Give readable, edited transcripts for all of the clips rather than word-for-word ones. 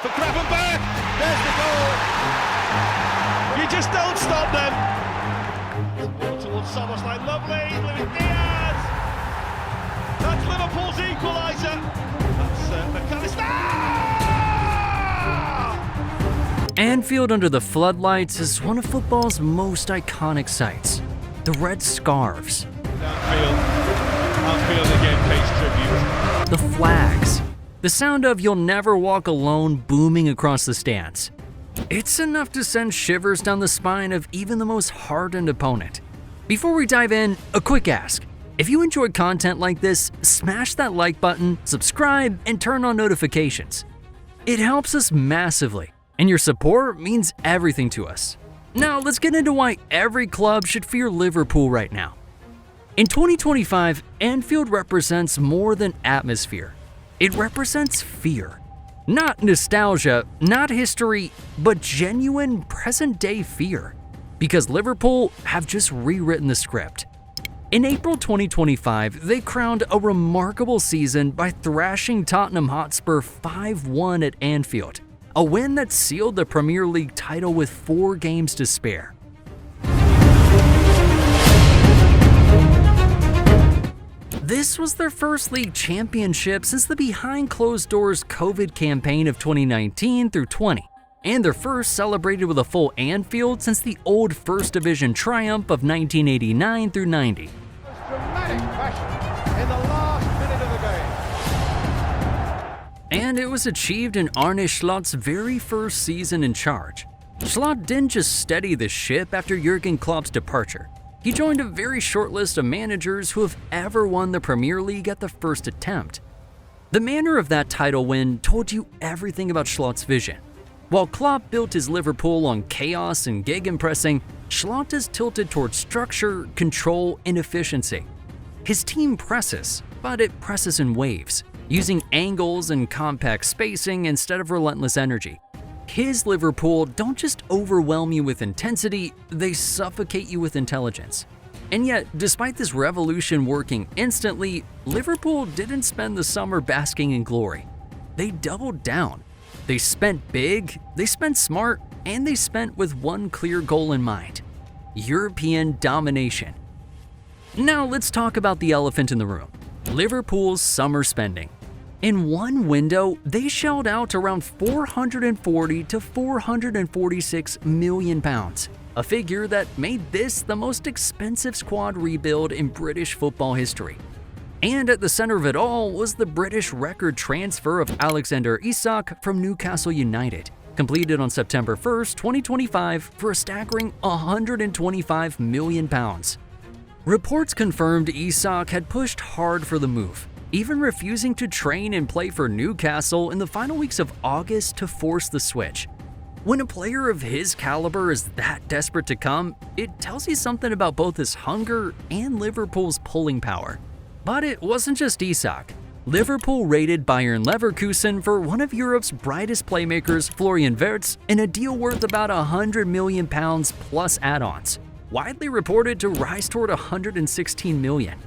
for Gravenberg. There's the goal. You just don't stop them. Towards Somerslide, lovely. Luis Diaz. That's Liverpool's equaliser. That's McAllister. Anfield under the floodlights is one of football's most iconic sights. The red scarves, Anfield again pays tribute. the flags, the sound of "You'll Never Walk Alone" booming across the stands. It's enough to send shivers down the spine of even the most hardened opponent. Before we dive in, a quick ask. If you enjoyed content like this, smash that like button, subscribe, and turn on notifications. It helps us massively, and your support means everything to us. Now let's get into why every club should fear Liverpool right now. In 2025, Anfield represents more than atmosphere. It represents fear. Not nostalgia, not history, but genuine present-day fear. Because Liverpool have just rewritten the script. In April 2025, they crowned a remarkable season by thrashing Tottenham Hotspur 5-1 at Anfield, a win that sealed the Premier League title with 4 games to spare. This was their first league championship since the behind-closed-doors COVID campaign of 2019 through 20, and their first celebrated with a full Anfield since the old First Division triumph of 1989 through 90. Dramatic fashion in the last minute of the game. And it was achieved in Arne Slot's very first season in charge. Slot didn't just steady the ship after Jurgen Klopp's departure. He joined a very short list of managers who have ever won the Premier League at the first attempt. The manner of that title win told you everything about Slot's vision. While Klopp built his Liverpool on chaos and gegenpressing, Slot is tilted towards structure, control, and efficiency. His team presses, but it presses in waves, using angles and compact spacing instead of relentless energy. His Liverpool don't just overwhelm you with intensity, they suffocate you with intelligence. And yet, despite this revolution working instantly, Liverpool didn't spend the summer basking in glory. They doubled down. They spent big, they spent smart, and they spent with one clear goal in mind: European domination. Now let's talk about the elephant in the room: Liverpool's summer spending. In one window, they shelled out around 440 to 446 million pounds, a figure that made this the most expensive squad rebuild in British football history. And at the center of it all was the British record transfer of Alexander Isak from Newcastle United, completed on September 1st, 2025 for a staggering 125 million pounds. Reports confirmed Isak had pushed hard for the move, even refusing to train and play for Newcastle in the final weeks of August to force the switch. When a player of his caliber is that desperate to come, it tells you something about both his hunger and Liverpool's pulling power. But it wasn't just Isak. Liverpool raided Bayern Leverkusen for one of Europe's brightest playmakers, Florian Wirtz, in a deal worth about 100 million pounds plus add-ons, widely reported to rise toward 116 million.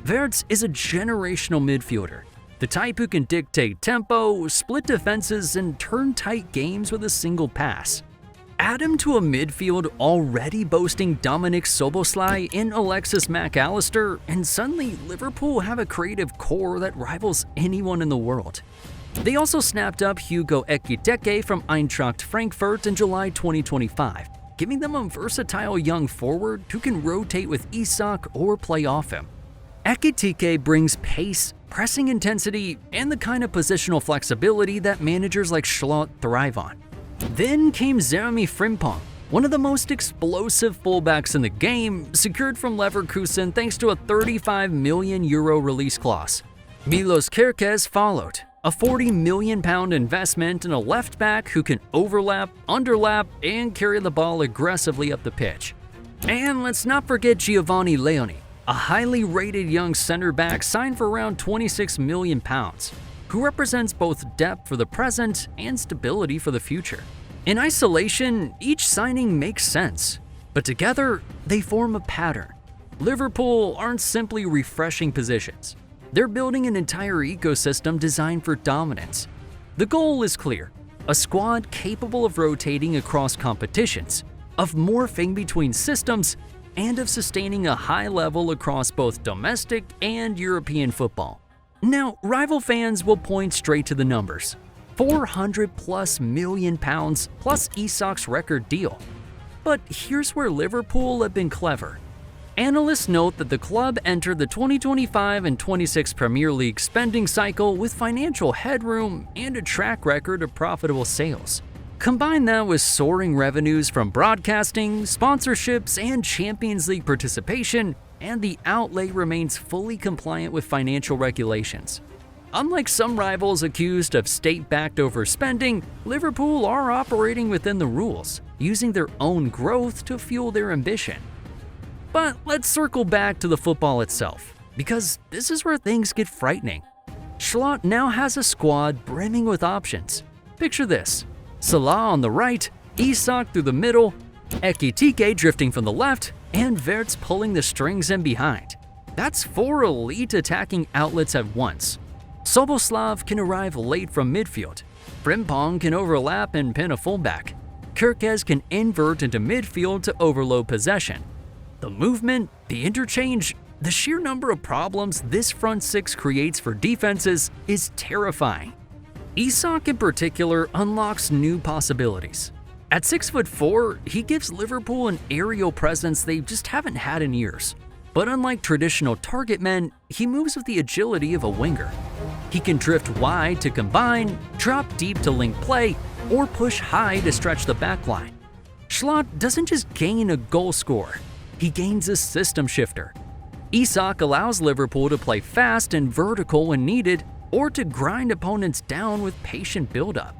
Wirtz is a generational midfielder, the type who can dictate tempo, split defenses, and turn tight games with a single pass. Add him to a midfield already boasting Dominik Szoboszlai and Alexis Mac Allister, and suddenly Liverpool have a creative core that rivals anyone in the world. They also snapped up Hugo Ekitike from Eintracht Frankfurt in July 2025, giving them a versatile young forward who can rotate with Isak or play off him. Ekitike brings pace, pressing intensity, and the kind of positional flexibility that managers like Slot thrive on. Then came Jeremy Frimpong, one of the most explosive fullbacks in the game, secured from Leverkusen thanks to a €35 million release clause. Milos Kerkez followed, a £40 million investment in a left back who can overlap, underlap, and carry the ball aggressively up the pitch. And let's not forget Giovanni Leoni, a highly rated young center back signed for around £26 million, who represents both depth for the present and stability for the future. In isolation, each signing makes sense, but together they form a pattern. Liverpool aren't simply refreshing positions. They're building an entire ecosystem designed for dominance. The goal is clear: a squad capable of rotating across competitions, of morphing between systems, and of sustaining a high level across both domestic and European football. Now, rival fans will point straight to the numbers. £400+ million plus Isak's record deal. But here's where Liverpool have been clever. Analysts note that the club entered the 2025 and 26 Premier League spending cycle with financial headroom and a track record of profitable sales. Combine that with soaring revenues from broadcasting, sponsorships, and Champions League participation, and the outlay remains fully compliant with financial regulations. Unlike some rivals accused of state-backed overspending, Liverpool are operating within the rules, using their own growth to fuel their ambition. But let's circle back to the football itself, because this is where things get frightening. Slot now has a squad brimming with options. Picture this: Salah on the right, Isak through the middle, Ekitike drifting from the left, and Wirtz pulling the strings in behind. That's 4 elite attacking outlets at once. Soboslav can arrive late from midfield. Frimpong can overlap and pin a fullback. Kirkez can invert into midfield to overload possession. The movement, the interchange, the sheer number of problems this front six creates for defenses is terrifying. Isak in particular unlocks new possibilities. At 6'4", he gives Liverpool an aerial presence they just haven't had in years. But unlike traditional target men, he moves with the agility of a winger. He can drift wide to combine, drop deep to link play, or push high to stretch the backline. Slot doesn't just gain a goal scorer, he gains a system shifter. Isak allows Liverpool to play fast and vertical when needed, or to grind opponents down with patient build-up.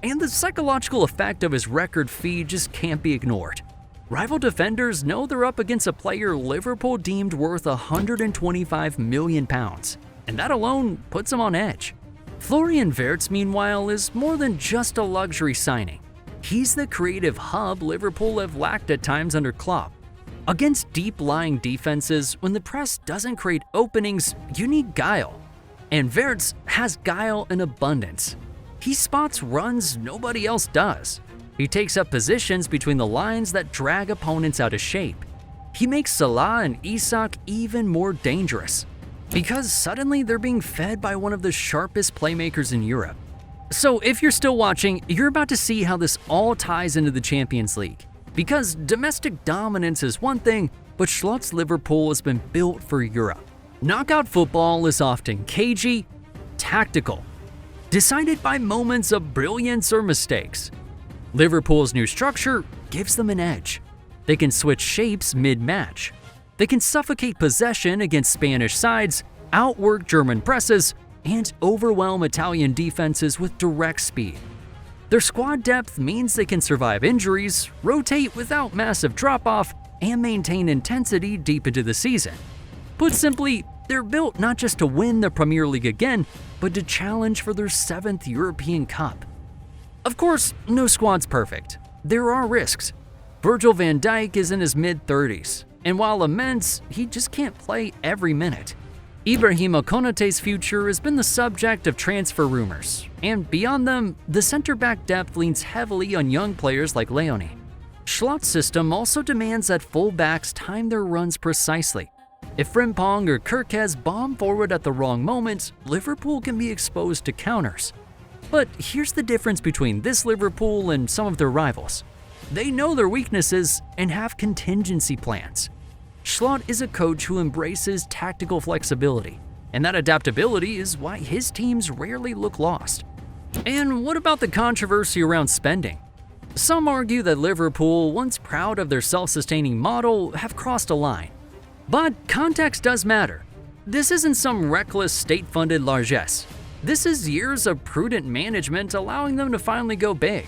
And the psychological effect of his record feed just can't be ignored. Rival defenders know they're up against a player Liverpool deemed worth £125 million, and that alone puts him on edge. Florian Wirtz, meanwhile, is more than just a luxury signing. He's the creative hub Liverpool have lacked at times under Klopp. Against deep-lying defenses, when the press doesn't create openings, you need guile. And Wirtz has guile in abundance. He spots runs nobody else does. He takes up positions between the lines that drag opponents out of shape. He makes Salah and Isak even more dangerous, because suddenly they're being fed by one of the sharpest playmakers in Europe. So if you're still watching, you're about to see how this all ties into the Champions League. Because domestic dominance is one thing, but Slot's Liverpool has been built for Europe. Knockout football is often cagey, tactical, decided by moments of brilliance or mistakes. Liverpool's new structure gives them an edge. They can switch shapes mid-match. They can suffocate possession against Spanish sides, outwork German presses, and overwhelm Italian defenses with direct speed. Their squad depth means they can survive injuries, rotate without massive drop-off, and maintain intensity deep into the season. Put simply, they're built not just to win the Premier League again, but to challenge for their 7th European Cup. Of course, no squad's perfect. There are risks. Virgil van Dijk is in his mid-30s, and while immense, he just can't play every minute. Ibrahima Konate's future has been the subject of transfer rumors, and beyond them, the center-back depth leans heavily on young players like Leone. Slot's system also demands that full-backs time their runs precisely. If Frimpong or Kirkez bomb forward at the wrong moment, Liverpool can be exposed to counters. But here's the difference between this Liverpool and some of their rivals. They know their weaknesses and have contingency plans. Slot is a coach who embraces tactical flexibility, and that adaptability is why his teams rarely look lost. And what about the controversy around spending? Some argue that Liverpool, once proud of their self-sustaining model, have crossed a line. But context does matter. This isn't some reckless state-funded largesse. This is years of prudent management allowing them to finally go big.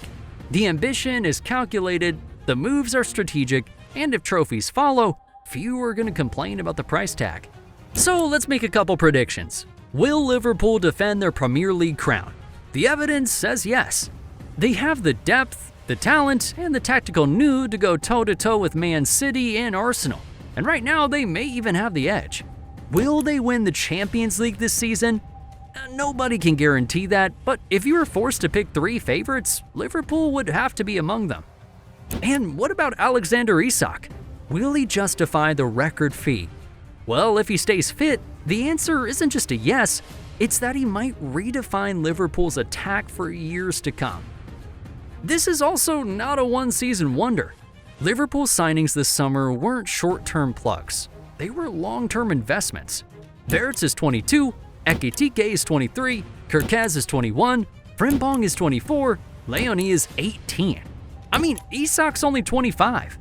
The ambition is calculated, the moves are strategic, and if trophies follow, few are going to complain about the price tag. So let's make a couple predictions. Will Liverpool defend their Premier League crown? The evidence says yes. They have the depth, the talent, and the tactical nous to go toe-to-toe with Man City and Arsenal. And right now, they may even have the edge. Will they win the Champions League this season? Nobody can guarantee that, but if you were forced to pick 3 favorites, Liverpool would have to be among them. And what about Alexander Isak? Will he justify the record fee? Well, if he stays fit, the answer isn't just a yes, it's that he might redefine Liverpool's attack for years to come. This is also not a one-season wonder. Liverpool signings this summer weren't short-term plugs. They were long-term investments. Verts is 22, Ekitike is 23, Kirkaz is 21, Frimpong is 24, Leonie is 18. I mean, Isak's only 25.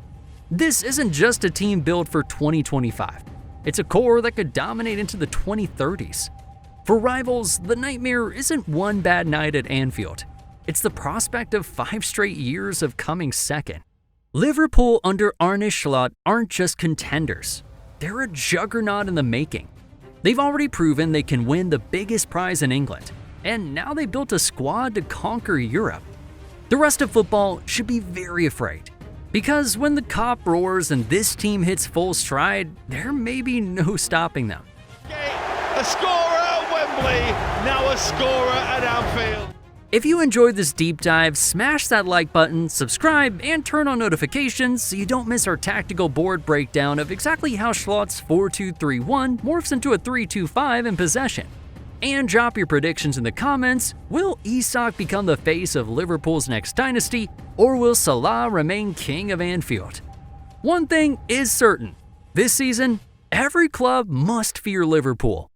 This isn't just a team built for 2025. It's a core that could dominate into the 2030s. For rivals, the nightmare isn't one bad night at Anfield. It's the prospect of 5 straight years of coming second. Liverpool under Arne Slot aren't just contenders. They're a juggernaut in the making. They've already proven they can win the biggest prize in England, and now they've built a squad to conquer Europe. The rest of football should be very afraid, because when the cop roars and this team hits full stride, there may be no stopping them. A scorer at Wembley, now a scorer at Anfield. If you enjoyed this deep dive, smash that like button, subscribe, and turn on notifications so you don't miss our tactical board breakdown of exactly how Slot's 4-2-3-1 morphs into a 3-2-5 in possession. And drop your predictions in the comments. Will Isak become the face of Liverpool's next dynasty, or will Salah remain king of Anfield? One thing is certain, this season, every club must fear Liverpool.